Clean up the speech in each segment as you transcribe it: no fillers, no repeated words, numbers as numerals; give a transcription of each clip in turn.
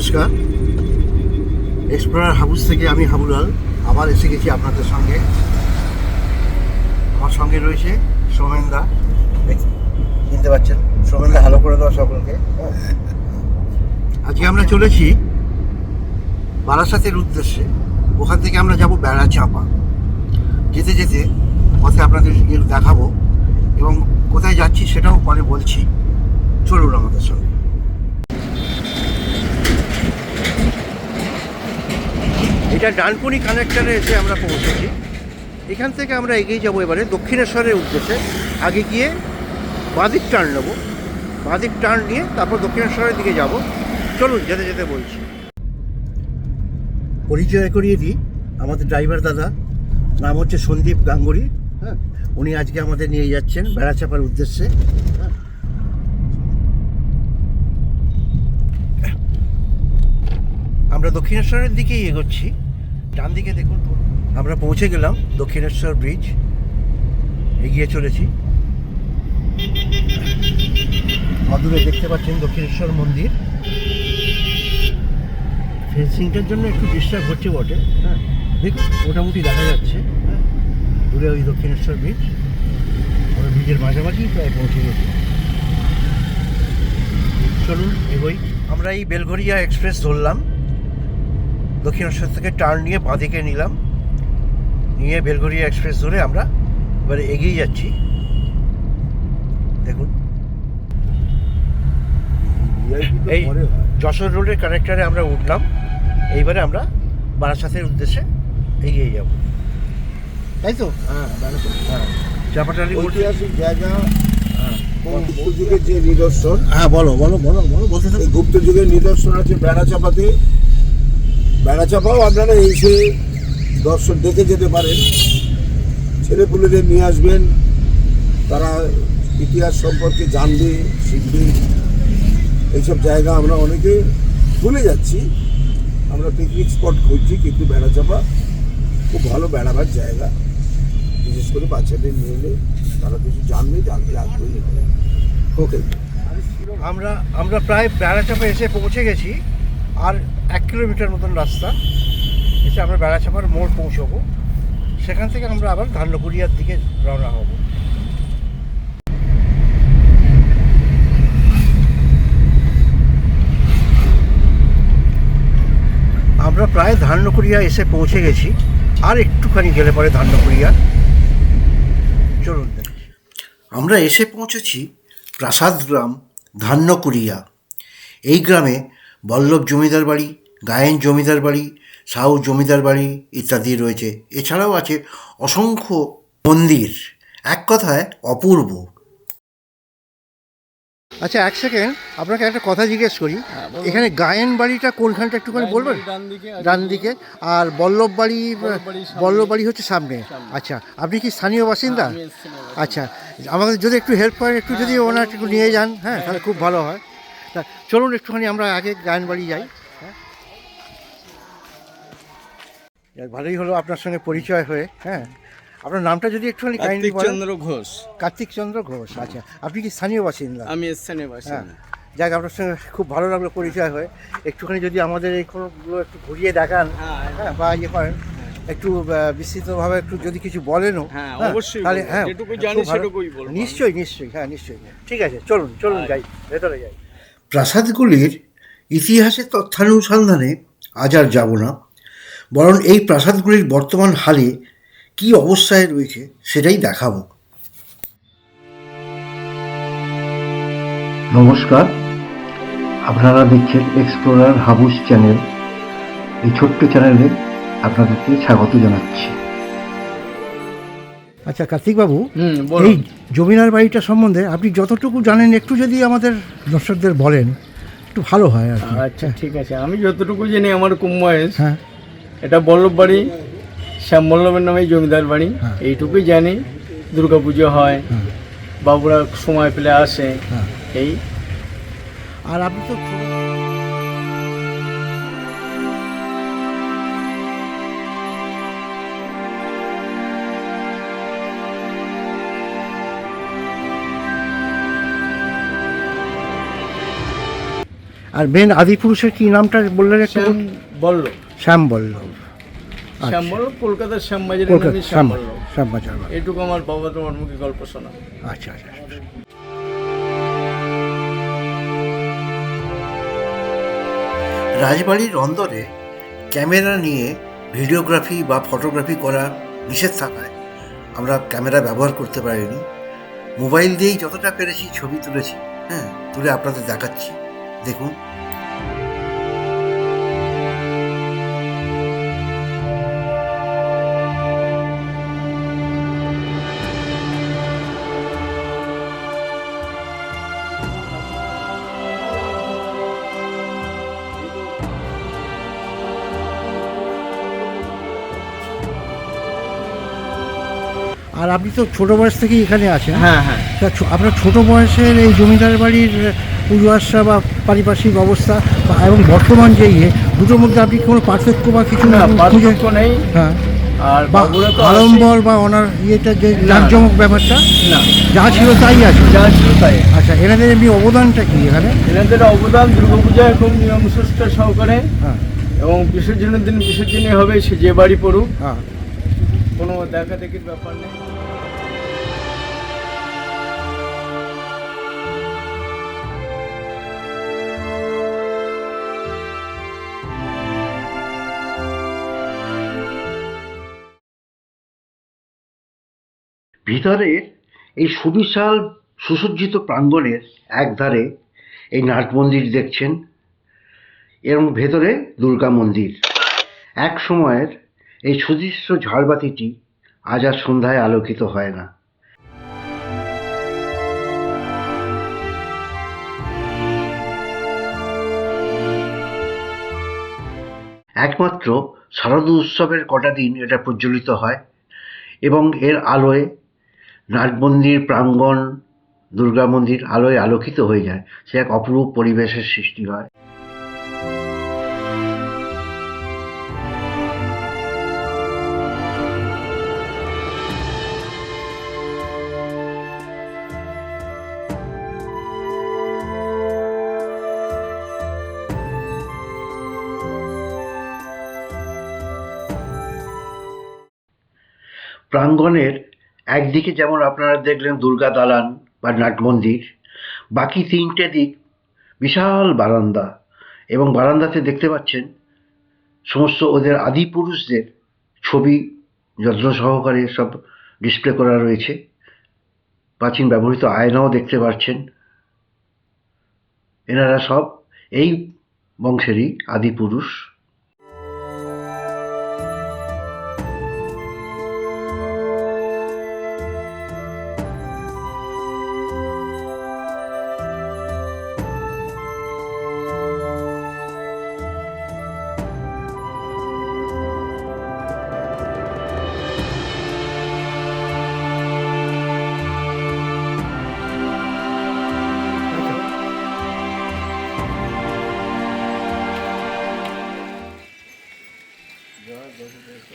নমস্কার, explorer house থেকে আমি হাবুলাল আবার এসে গেছি আপনাদের সঙ্গে। আমার সঙ্গে রয়েছে সোমেনদা, চিনতে পারছেন সোমেনদা, হ্যালো করে দেওয়া সকলকে। আজকে আমরা চলেছি বারাসাতের উদ্দেশ্যে। ওখান থেকে আমরা যাব বেড়াচাঁপা। যেতে যেতে পথে আপনাদের দেখাবো এবং কোথায় যাচ্ছি সেটাও পরে বলছি। চলুন আমাদের সঙ্গে। এটা ডানকুনি কানেক্টরে এসে আমরা পৌঁছেছি। এখান থেকে আমরা এগিয়ে যাবো এবারে দক্ষিণেশ্বরের উদ্দেশ্যে। আগে গিয়ে বাঁদিক টার্ন নেবো, বাঁদিক টার্ন নিয়ে তারপর দক্ষিণেশ্বরের দিকে যাব। চলুন যেতে যেতে বলছি। পরিচয় করিয়ে দিই, আমাদের ড্রাইভার দাদা নাম হচ্ছে সন্দীপ গাঙ্গুলি। হ্যাঁ, উনি আজকে আমাদের নিয়ে যাচ্ছেন বেড়াচাপার উদ্দেশ্যে। আমরা দক্ষিণেশ্বরের দিকেই এগোচ্ছি। ডান দিকে দেখুন, আমরা পৌঁছে গেলাম দক্ষিণেশ্বর ব্রিজ। এগিয়ে চলেছি। অদূরে দেখতে পাচ্ছেন দক্ষিণেশ্বর মন্দির। ফেন্সিংটার জন্য একটু ডিস্টার্ব হচ্ছে বটে। হ্যাঁ, দেখুন মোটামুটি দেখা যাচ্ছে। হ্যাঁ, দূরে ওই দক্ষিণেশ্বর ব্রিজ। আমরা ব্রিজের মাঝামাঝি প্রায় পৌঁছে গেছি। চলুন এগোই। আমরা এই বেলঘরিয়া এক্সপ্রেস ধরলাম। দক্ষিণেশ্বর থেকে টার্ন নিয়ে বাঁদিকে নিলাম, নিয়ে বেলঘরিয়া এক্সপ্রেস ধরে আমরা এবারে এগিয়ে যাচ্ছি। দেখুন এই যশোর রোডের কানেক্টরে আমরা উঠলাম। এইবারে আমরা বারাসাতের উদ্দেশ্যে এগিয়ে যাব, তাই তো? হ্যাঁ, হ্যাঁ, চাপাটালি ঐতিহাসিক জায়গা। গুপ্ত যুগের যে নিদর্শন, হ্যাঁ বলো বলো বলো বলো বলতে থাকো। গুপ্ত যুগের নিদর্শন আছে বেড়াচাপাতে। বেড়াচাপাও আপনারা এসে দর্শন দেখে যেতে পারেন। ছেলেপুলেদের নিয়ে আসবেন, তারা ইতিহাস সম্পর্কে জানবে, শিখবে। এইসব জায়গা আমরা অনেকে ভুলে যাচ্ছি। আমরা পিকনিক স্পট খুঁজছি, কিন্তু বেড়াচাপা খুব ভালো বেড়াবার জায়গা। বিশেষ করে বাচ্চাদের নিয়ে এলে তারা কিছু জানবে, জানতে আগ্রহী হবে। ওকে, আমরা প্রায় বেড়াচাপা এসে পৌঁছে গেছি। আর 1 কিলোমিটার মতন রাস্তা এসে আমরা বেড়াচাপার মোড় পৌঁছবো। সেখান থেকে আমরা আবার ধান্যকুড়িয়ার দিকে রওনা হব। আমরা প্রায় ধান্যকুড়িয়া এসে পৌঁছে গেছি। আর একটুখানি গেলে পরে ধান্যকুড়িয়া। চলুন, আমরা এসে পৌঁছেছি প্রাসাদ গ্রাম ধান্যকুড়িয়া। এই গ্রামে বল্লভ জমিদার বাড়ি, গায়েন জমিদার বাড়ি, সাউ জমিদার বাড়ি ইত্যাদি রয়েছে। এছাড়াও আছে অসংখ্য মন্দির। এক কথায় অপূর্ব। আচ্ছা, এক সেকেন্ড, আপনাকে একটা কথা জিজ্ঞেস করি। এখানে গায়েন বাড়িটা কোনখানটা একটুখানি বলবেন? ডান দিকে। আর বল্লভ বাড়ি হচ্ছে সামনে। আচ্ছা, আপনি কি স্থানীয় বাসিন্দা? আচ্ছা, আমাদের যদি একটু হেল্প করেন, একটু যদি ওনার একটু নিয়ে যান, হ্যাঁ, তাহলে খুব ভালো হয়। তা চলুন একটুখানি আমরা আগে গায়েন বাড়ি যাই। হ্যাঁ, ভালোই হলো আপনার সঙ্গে পরিচয় হয়ে। হ্যাঁ, আপনার নামটা যদি একটুখানি কাইন্ডলি বলেন। চন্দ্র ঘোষ। কার্তিক চন্দ্র ঘোষ। আচ্ছা, আপনি কি স্থানীয় বাসিন্দা? আমি স্থানীয় বাসিন্দা। যাক, আপনার সঙ্গে খুব ভালো লাগলো পরিচয় হয়ে। একটুখানি যদি আমাদের এইগুলো একটু ঘুরিয়ে দেখান, হ্যাঁ, বা ইয়ে করেন, একটু বিস্তৃতভাবে একটু যদি কিছু বলেনও, হ্যাঁ অবশ্যই, তাহলে হ্যাঁ, যেটুকু জানি সেটুকুই বলবো। নিশ্চয়ই নিশ্চয়ই, হ্যাঁ নিশ্চয়ই। ঠিক আছে, চলুন যাই, ভেতরে যাই। প্রাসাদগুলির ইতিহাসের তথ্যানুসন্ধানে আজ আর যাব না, বরং এই প্রাসাদগুলির বর্তমান হালে কী অবস্থায় রয়েছে সেটাই দেখাবো। নমস্কার, আপনারা দেখছেন এক্সপ্লোরার হাউস চ্যানেল। এই ছোট্ট চ্যানেলে আপনাদেরকে স্বাগত জানাচ্ছি। আচ্ছা কার্তিকবাবু, বলুন। এই জমিদার বাড়িটা সম্বন্ধে আপনি যতটুকু জানেন একটু যদি আমাদের দর্শকদের বলেন একটু ভালো হয় আর কি। আচ্ছা ঠিক আছে, আমি যতটুকু জানি, আমার কম বয়স। হ্যাঁ, এটা বল্লভ বাড়ি, শ্যাম বল্লভের নামে জমিদার বাড়ি। হ্যাঁ। এইটুকুই জানি। দুর্গা পুজো হয়, হ্যাঁ, বাবুরা সময় পেলে আসে। হ্যাঁ। এই আর আপনি তো আর মেন আদিপুরুষের কি নামটা বললেন একটু? শ্যাম বল্লভ। শ্যাম বল্লভ। শ্যাম বল্লভ কলকাতার শ্যামবাজারের কলকাতা নামই শ্যাম বল্লভ। শ্যামবাজার। এইটুকু আমার বাবা তোমার মুখে গল্প শোনা। আচ্ছা আচ্ছা আচ্ছা। রাজবাড়ির অন্দরে ক্যামেরা নিয়ে ভিডিওগ্রাফি বা ফটোগ্রাফি করা নিষেধ থাকায় আমরা ক্যামেরা ব্যবহার করতে পারিনি। মোবাইল দিয়েই যতটা পেরেছি ছবি তুলেছি, হ্যাঁ, তুলে আপনাদের দেখাচ্ছি, দেখুন। আর আপনি তো ছোটো বয়স থেকেই এখানে আছেন। হ্যাঁ হ্যাঁ। তা আপনার ছোটো বয়সের এই জমিদার বাড়ির পুজো আশা বা পারিপার্শ্বিক অবস্থা এবং বর্তমান যে দুটোর মধ্যে আপনি কোনো পার্থক্য বা কিছু না, পার্থক্য নেই। হ্যাঁ, আর বা বাবুরা তো আড়ম্বর বা ওনার ইয়েটা যে জাঁকজমক ব্যাপারটা না, যা ছিল তাই আছে। যা ছিল তাই। আচ্ছা, এনাদের এমনি অবদানটা কি এখানে? এনাদের অবদান দুর্গাপূজায় খুব নিয়ম সুষ্ঠু সহকারে, হ্যাঁ এবং বিসর্জনের দিন বিসর্জনই হবে, সে যে বাড়ি পড়ুক, হ্যাঁ। কোনো দেখা দেখির ব্যাপার নেই। ভিতরের এই সুবিশাল সুসজ্জিত প্রাঙ্গণের একধারে এই নাট মন্দির দেখছেন, এর ভেতরে দুর্গা মন্দির। এক সময়ের এই সুদৃশ্য ঝাড়বাতিটি আজ আর সন্ধ্যায় আলোকিত হয় না। একমাত্র শারদ উৎসবের কটা দিন এটা প্রজ্বলিত হয় এবং এর আলোয় নাট মন্দির প্রাঙ্গণ, দুর্গা মন্দির আলোয় আলোকিত হয়ে যায়। সে এক অপরূপ পরিবেশের সৃষ্টি হয়। প্রাঙ্গণের একদিকে যেমন আপনারা দেখলেন দুর্গা দালান বা নাট মন্দির, বাকি তিনটে দিক বিশাল বারান্দা, এবং বারান্দাতে দেখতে পাচ্ছেন সমস্ত ওদের আদি পুরুষদের ছবি যত্ন সহকারে সব ডিসপ্লে করা রয়েছে। প্রাচীন ব্যবহৃত আয়নাও দেখতে পাচ্ছেন। এনারা সব এই বংশেরই আদি পুরুষ।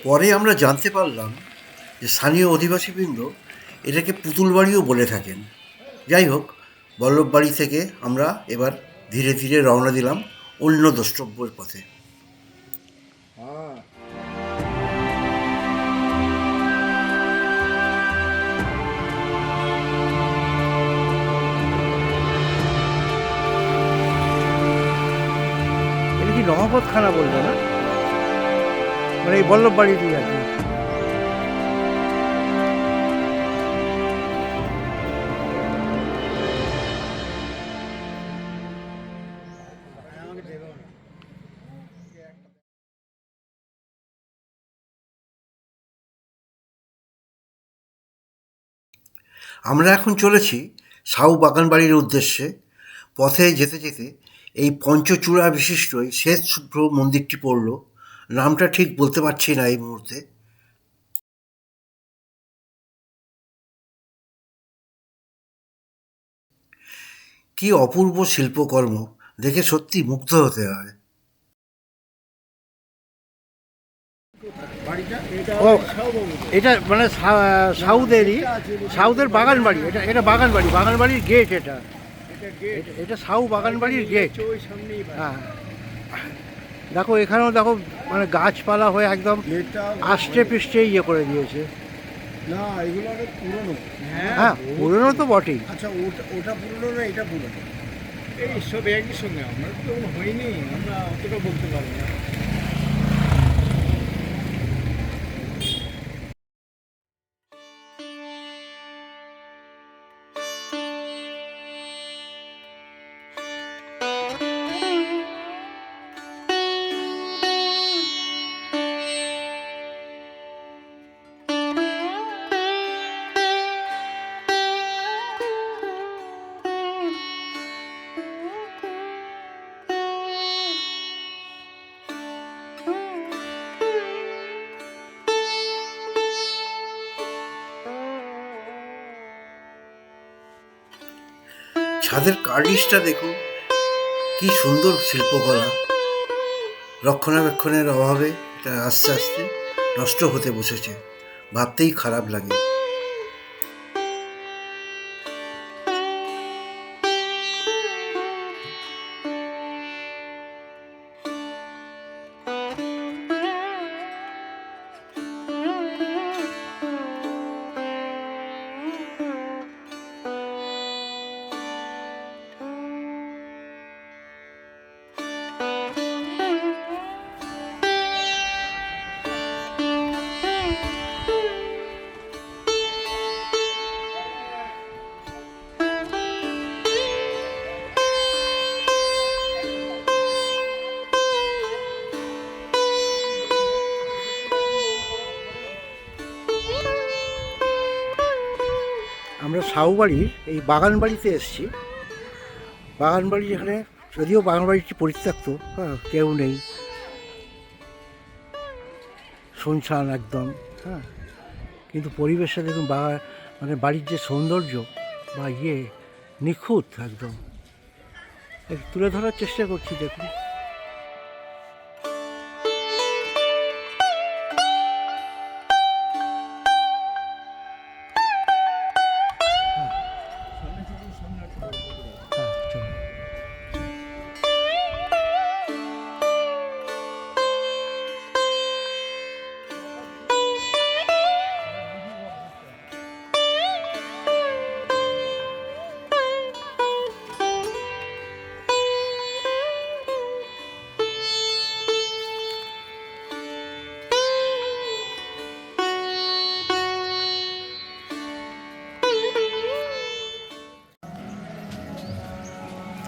পরে আমরা জানতে পারলাম যে স্থানীয় অধিবাসীবৃন্দ এটাকে পুতুল বাড়িও বলে থাকেন। যাই হোক, বল্লভ বাড়ি থেকে আমরা এবার ধীরে ধীরে রওনা দিলাম অন্য দ্রষ্টব্যের পথে। এটা কি রমাপতখানা বলবে না, মানে এই বল্লভ বাড়িটি আর কি। আমরা এখন চলেছি সাউ বাগানবাড়ির উদ্দেশ্যে। পথে যেতে যেতে এই পঞ্চচূড়া বিশিষ্ট এই শ্বেত শুভ্র মন্দিরটি পড়ল। নামটা ঠিক বলতে পারছি না এই মুহূর্তে। কি অপূর্ব শিল্পকর্ম, দেখে সত্যি মুগ্ধ হতে হয়। ও, এটা মানে সাউথের বাগান বাড়ি, এটা বাগান বাড়ির গেট। এটা এটা সাউ বাগানবাড়ির গেট। ওই সামনেই বাড়ি। হ্যাঁ, দেখো এখানেও দেখো মানে গাছপালা হয়ে একদম এটা আষ্টে পৃষ্ঠে ইয়ে করে দিয়েছে। না, এগুলো অনেক পুরনো। হ্যাঁ, পুরনো তো বটেই। আচ্ছা, ওটা পুরনো না এটা পুরনো? এই সব একই সঙ্গে আমরা তো হয়নি, আমরা অতটা বলতে পারি না। ছাদের কার্নিশটা দেখুন, কি সুন্দর শিল্পকলা। রক্ষণাবেক্ষণের অভাবে এটা আস্তে আস্তে নষ্ট হতে বসেছে, ভাবতেই খারাপ লাগে। আমরা সাউবাড়ির এই বাগান বাড়িতে এসেছি। বাগান বাড়ি যেখানে, যদিও বাগান বাড়িটি পরিত্যক্ত, হ্যাঁ, কেউ নেই, শুনশান একদম। হ্যাঁ, কিন্তু পরিবেশটা দেখুন, মানে বাড়ির যে সৌন্দর্য বা নিখুঁত একদম। একটু তুলে ধরার চেষ্টা করছি, দেখুন। হ্যাঁ, চলুন।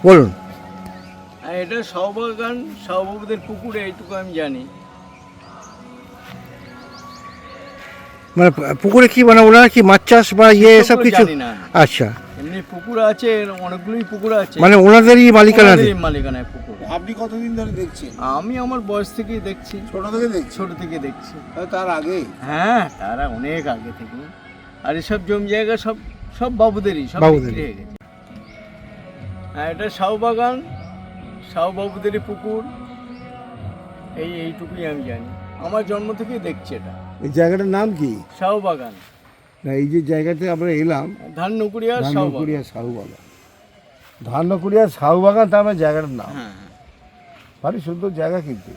বলুন। আর এটা শাহবাগান, শাহবাবুদের পুকুরে, এইটুকু আমি জানি। মানে পুকুরে কি, মানে ওনারা কি মাছ চাষ বা এসব সবগুলো কিছু? জানি না। আচ্ছা, এমনি পুকুর আছে, অনেকগুলোই পুকুর আছে, মানে ওনাদেরই মালিকানা। ওনাদেরই মালিকানায় পুকুর। আপনি কতদিন ধরে দেখছেন? আমি আমার বয়স থেকেই দেখছি, ছোট থেকে দেখছেন? ছোট থেকে দেখছি। তার আগে? হ্যাঁ, তারা অনেক আগে থেকে। আর এসব জমি জায়গা সব সব বাবুদেরই, সব বাবুদেরই। বিক্রি হয়ে গেছে। হ্যাঁ, এটা শাহবাগান, শাহবাবুদেরই পুকুর। এইটুকুই আমি জানি, আমার জন্ম থেকেই দেখছি এটা এই জায়গাটার নাম কি? শাহবাগান, না, এই যে জায়গাতে আমরা এলাম, ধাননকুড়িয়া শাহবাগান। ধানকুড়িয়া শাহবাগান। ধানকুড়িয়া শাহবাগান, তার মানে জায়গাটার নাম। হ্যাঁ, হ্যাঁ। ভারী সুন্দর জায়গা কিন্তু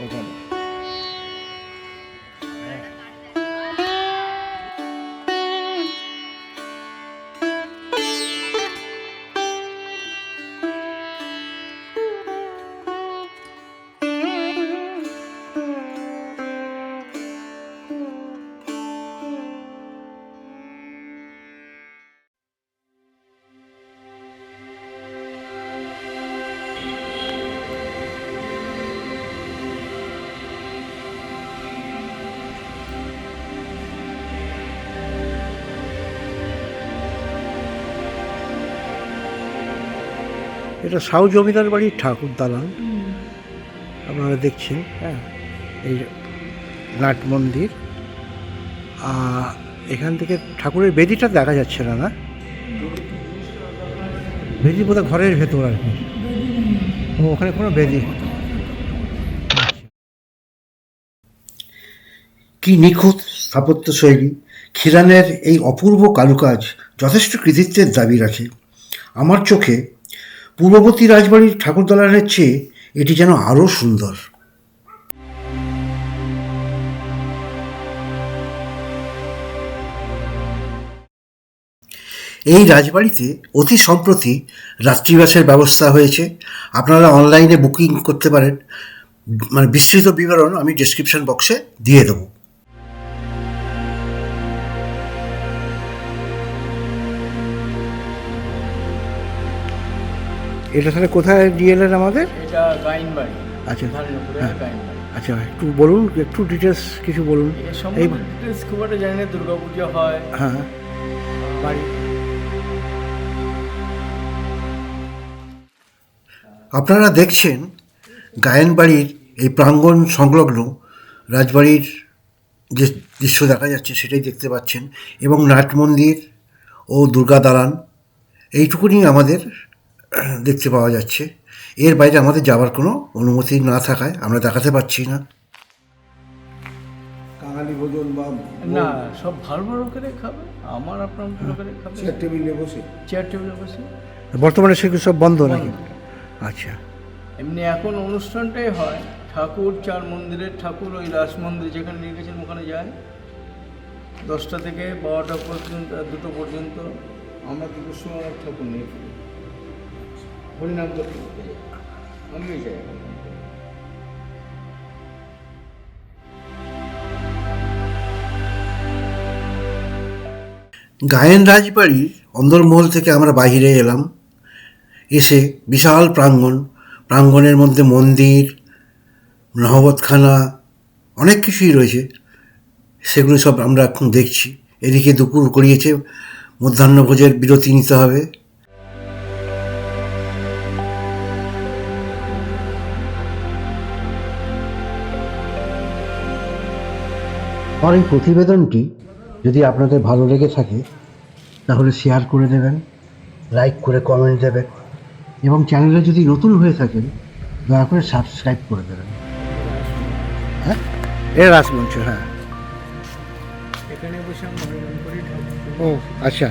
এখানে। এটা সাউ জমিদার বাড়ির ঠাকুর দালান আপনারা দেখছেন। হ্যাঁ, এই নাট মন্দির। আর এখান থেকে ঠাকুরের বেদিটা দেখা যাচ্ছে না, না বেদি বোধহয় ঘরের ভেতর আর কি। ওখানে কোনো বেদি। কি নিখুঁত স্থাপত্য শৈলী! খিরানের এই অপূর্ব কারুকাজ যথেষ্ট কৃতিত্বের দাবি রাখে। আমার চোখে পূর্ববর্তী রাজবাড়ির ঠাকুরদালানের চেয়ে এটি যেন আরও সুন্দর। এই রাজবাড়িতে অতি সম্প্রতি রাত্রিবাসের ব্যবস্থা হয়েছে। আপনারা অনলাইনে বুকিং করতে পারেন, মানে বিস্তৃত বিবরণ আমি ডেসক্রিপশন বক্সে দিয়ে দেবো। এটা তাহলে কোথায় নিয়ে এলেন আমাদের? এটা গাইন বাড়ি, আচ্ছা ধারণপুরের হ্যাঁ গাইন বাড়ি। আচ্ছা, একটু বলুন, একটু ডিটেলস কিছু বলুন। এর এই সম্বন্ধে ডিটেলস খুব একটা জানি না। দুর্গাপুজো হয় হ্যাঁ, বাড়ি। আপনারা দেখছেন গায়েনবাড়ির এই প্রাঙ্গণ সংলগ্ন রাজবাড়ির যে দৃশ্য দেখা যাচ্ছে সেটাই দেখতে পাচ্ছেন, এবং নাট মন্দির ও দুর্গা দালান এইটুকুনি আমাদের দেখতে পাওয়া যাচ্ছে। এর বাইরে আমাদের যাওয়ার কোনো অনুমতি না থাকায় আমরা দেখাতে পারছি না। কাঙালি ভোজন বা না, সব ভালো ভালো করে খাবে, আমার আপনার ভালো করে খাবে, চেয়ার টেবিলে বসে। চেয়ার টেবিলে বসে। বর্তমানে সেগুলো সব বন্ধ নাকি? আচ্ছা, এমনি এখন অনুষ্ঠানটাই হয়। ঠাকুর 4 মন্দিরের ঠাকুর ওই রাস মন্দির যেখানে নিয়ে গেছেন ওখানে যায় 10টা থেকে 12টা পর্যন্ত, 2টো পর্যন্ত। আমরা 2টোর সময় আমার ঠাকুর নিয়ে ফিরি, হরিনাম করতে করতে যাই। আমিও যাই। গায়েন রাজবাড়ির অন্দরমহল থেকে আমরা বাইরে এলাম। এসে বিশাল প্রাঙ্গণের মধ্যে মন্দির, নহবতখানা, অনেক কিছুই রয়েছে। সেগুলো সব আমরা এখন দেখছি। এদিকে দুপুর গড়িয়েছে, মধ্যাহ্নভোজের বিরতি নিতে হবে। আমার এই প্রতিবেদনটি যদি আপনাদের ভালো লেগে থাকে তাহলে শেয়ার করে দেবেন, লাইক করে কমেন্ট দেবেন, এবং চ্যানেলে যদি নতুন হয়ে থাকেন দয়া করে সাবস্ক্রাইব করে দেবেন। হ্যাঁ, এর রাসমঞ্চ, হ্যাঁ। এখানে বসে আমরা হরিনাম করি, ঠাকুর। ও আচ্ছা,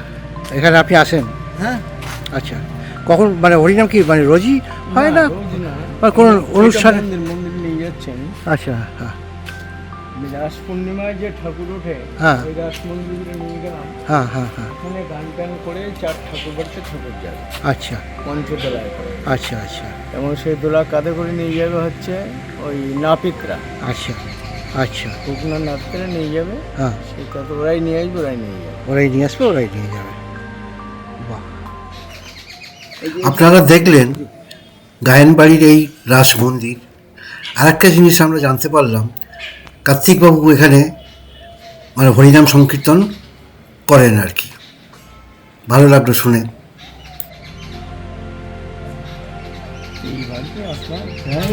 এখানে আপনি আসেন? হ্যাঁ, আচ্ছা, কখন মানে হরিনাম কি মানে রোজই হয় না, রোজ না, বা কোনো অনুষ্ঠানে? মন্দির নিয়ে যাচ্ছেন। আচ্ছা, হ্যাঁ রাস পূর্ণিমায় যে ঠাকুর ওঠে, হ্যাঁ। ওই রাস মন্দিরে নিয়ে গেলাম। হ্যাঁ হ্যাঁ হ্যাঁ, ওখানে গান টান করে 4 ঠাকুর বাড়িতে ঠাকুর যাবে আচ্ছা পঞ্চদোলায় করে। আচ্ছা আচ্ছা এবং সেই দোলা কাঁধে করে নিয়ে যাবে হচ্ছে ওই নাপিতরা, আচ্ছা আচ্ছা, শুকনো নাপিতরা নিয়ে যাবে। হ্যাঁ, সেটা তো ওরাই নিয়ে আসবে, ওরাই নিয়ে যাবে। ওরাই নিয়ে আসবে, ওরাই নিয়ে যাবে। বাহ, আপনারা দেখলেন গায়েনবাড়ির এই রাস মন্দির। আরেকটা জিনিস আমরা জানতে পারলাম, কার্তিকবাবু এখানে মানে হরিনাম সংকীর্তন করেন আর কি। ভালো লাগলো শুনে। এই বাড়িতে আপনার হ্যাঁ,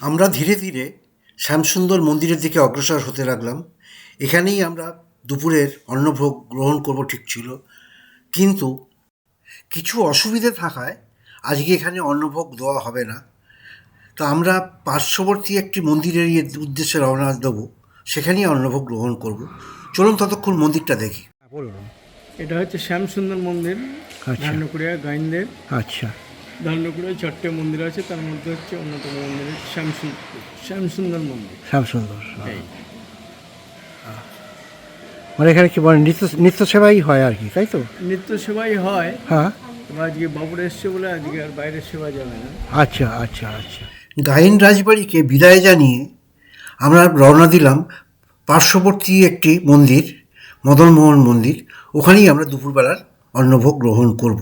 আমরা ধীরে ধীরে শ্যামসুন্দর মন্দিরের দিকে অগ্রসর হতে লাগলাম। এখানেই আমরা দুপুরের অন্নভোগ গ্রহণ করব ঠিক ছিল, কিন্তু কিছু অসুবিধে থাকায় আজকে এখানে অন্নভোগ দেওয়া হবে না। তো আমরা পার্শ্ববর্তী একটি মন্দিরের উদ্দেশ্যে রওনা দেবো, সেখানেই অন্নভোগ গ্রহণ করব। চলুন ততক্ষণ মন্দিরটা দেখি। বলুন। এটা হচ্ছে শ্যামসুন্দর মন্দির, আচ্ছা ধান্যকুড়িয়া গাইনদের। আচ্ছা, ধান্যকুড়িয়ায় 4টে মন্দির আছে, তার মধ্যে হচ্ছে অন্যতম মন্দির শ্যামসুন্দর মন্দির। শ্যামসুন্দর, এই মানে এখানে কি বলে নিত্য সেবাই হয় আর কি, তাই তো? নিত্য সেবাই হয়। হ্যাঁ, এবার আজকে বাবুর এসছে বলে আজকে আর বাইরের সেবা যাবে না। আচ্ছা আচ্ছা আচ্ছা। গায়েন রাজবাড়িকে বিদায় জানিয়ে আমরা রওনা দিলাম পার্শ্ববর্তী একটি মন্দির, মদনমোহন মন্দির। ওখানেই আমরা দুপুরবেলার অন্নভোগ গ্রহণ করব।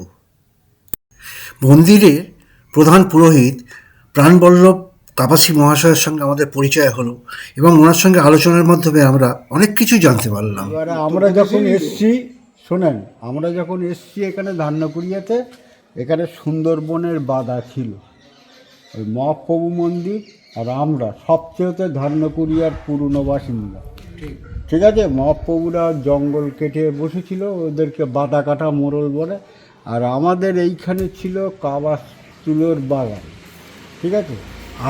মন্দিরের প্রধান পুরোহিত প্রাণবল্লভ কাপাসি মহাশয়ের সঙ্গে আমাদের পরিচয় হলো, এবং ওনার সঙ্গে আলোচনার মাধ্যমে আমরা অনেক কিছু জানতে পারলাম। এবারে আমরা যখন এসছি, শোনেন, আমরা যখন এসছি এখানে ধান্যকুড়িয়াতে, এখানে সুন্দরবনের বাধা ছিল ওই মহাপ্রভু মন্দির, আর আমরা সবচেয়ে ধান্যকুড়িয়ার পুরনো বাসিন্দা। ঠিক আছে, মহাপ্রভুরা জঙ্গল কেটে বসেছিল, ওদেরকে বাধা কাটা মোড়ল বলে। আর আমাদের এইখানে ছিল কাবাসতুলোর বাগান, ঠিক আছে?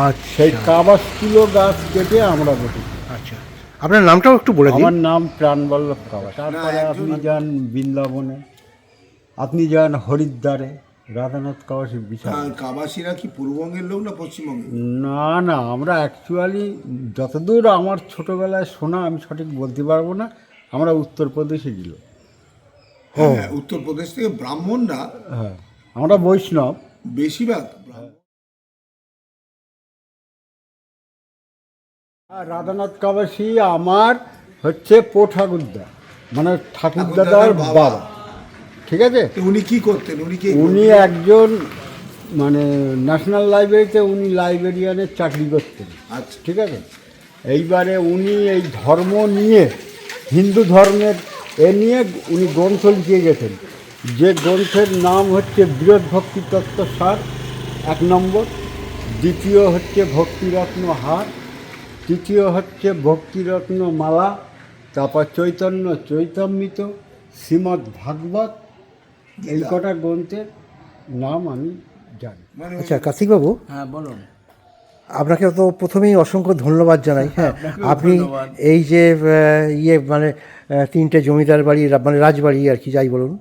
আচ্ছা সেই কাবাসতুলো গাছ কেটে আমরা বসেছি। আচ্ছা, আপনার নামটাও একটু বলে দিন। আমার নাম প্রাণবল্লভ কাবাস। তারপরে আপনি যান বৃন্দাবনে, আপনি যান হরিদ্বারে, রাধানাথ কাবাসের বিশাল। আর কাবাসীরা কি পূর্ববঙ্গের লোক না পশ্চিমবঙ্গের? না না, আমরা অ্যাকচুয়ালি যতদূর আমার ছোটোবেলায় শোনা, আমি সঠিক বলতে পারবো না, আমরা উত্তরপ্রদেশে গেল। হ্যাঁ, উত্তরপ্রদেশ থেকে ব্রাহ্মণরা হ্যাঁ, আমরা বৈষ্ণব। বেশিরভাগ ব্রাহ্মণ। আর রাধানাথ কাবাসী আমার হচ্ছে ঠাকুরদা, মানে ঠাকুরদাদার বাবা, ঠিক আছে? তো উনি কি করতেন? উনি কি উনি একজন মানে ন্যাশনাল লাইব্রেরিতে উনি লাইব্রেরিয়ানের চাকরি করতেন, আচ্ছা, ঠিক আছে? এইবারে উনি এই ধর্ম নিয়ে, হিন্দু ধর্মের নিয়ে উনি গ্রন্থ লিখে গেছেন, যে গ্রন্থের নাম হচ্ছে বৃহৎ ভক্তি তত্ত্ব সার 1 নম্বর, দ্বিতীয় হচ্ছে ভক্তিরত্ন হার, তৃতীয় হচ্ছে ভক্তিরত্ন মালা, তারপর চৈতন্য চৈতামৃত, শ্রীমদ্ ভাগবত, এই কটা গ্রন্থের নাম আমি জানি। মানে আচ্ছা কার্তিকবাবু, হ্যাঁ বলুন। আপনাকে তো প্রথমেই অসংখ্য ধন্যবাদ জানাই। হ্যাঁ, আপনাকেও আপনি ধন্যবাদ। এই যে মানে 3টে জমিদার বাড়ি, মানে রাজবাড়ি আর কি যাই বলুন,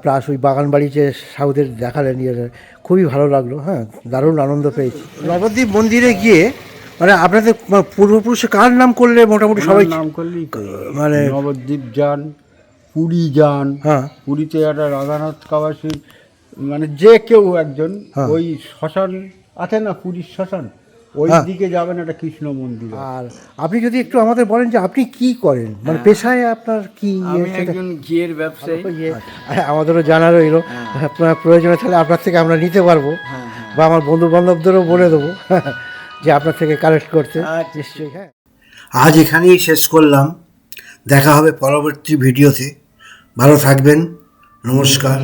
প্লাস ওই বাগান বাড়ি যে সাউথের দেখালেন, খুবই ভালো লাগলো। হ্যাঁ, দারুণ আনন্দ পেয়েছি। নবদ্বীপ মন্দিরে গিয়ে মানে আপনাদের পূর্বপুরুষে কার নাম করলে মোটামুটি সবাই নাম করলেই তো, মানে নবদ্বীপ যান, পুরী যান, হ্যাঁ পুরীতে একটা রাধানাথ কাবাসী, মানে যে কেউ একজন হ্যাঁ। ওই শ্মশান আছে না, পুরীর শ্মশান, ওই হ্যাঁ। দিকে যাবেন, একটা কৃষ্ণ মন্দির আছে। আর আপনি যদি একটু আমাদের বলেন যে আপনি কি করেন, মানে পেশায় আপনার কি আমি সেটা- একজন ঘিয়ের ব্যবসায়ী। আমাদেরও জানা রইলো। আপনার প্রয়োজনে তাহলে আপনার থেকে আমরা নিতে পারবো, বা আমার বন্ধু বান্ধবদেরও বলে দেবো যে আপনার থেকে কালেক্ট করতে। আচ্ছা। নিশ্চয়ই। হ্যাঁ, আজ এখানেই শেষ করলাম, দেখা হবে পরবর্তী ভিডিওতে। ভালো থাকবেন, নমস্কার।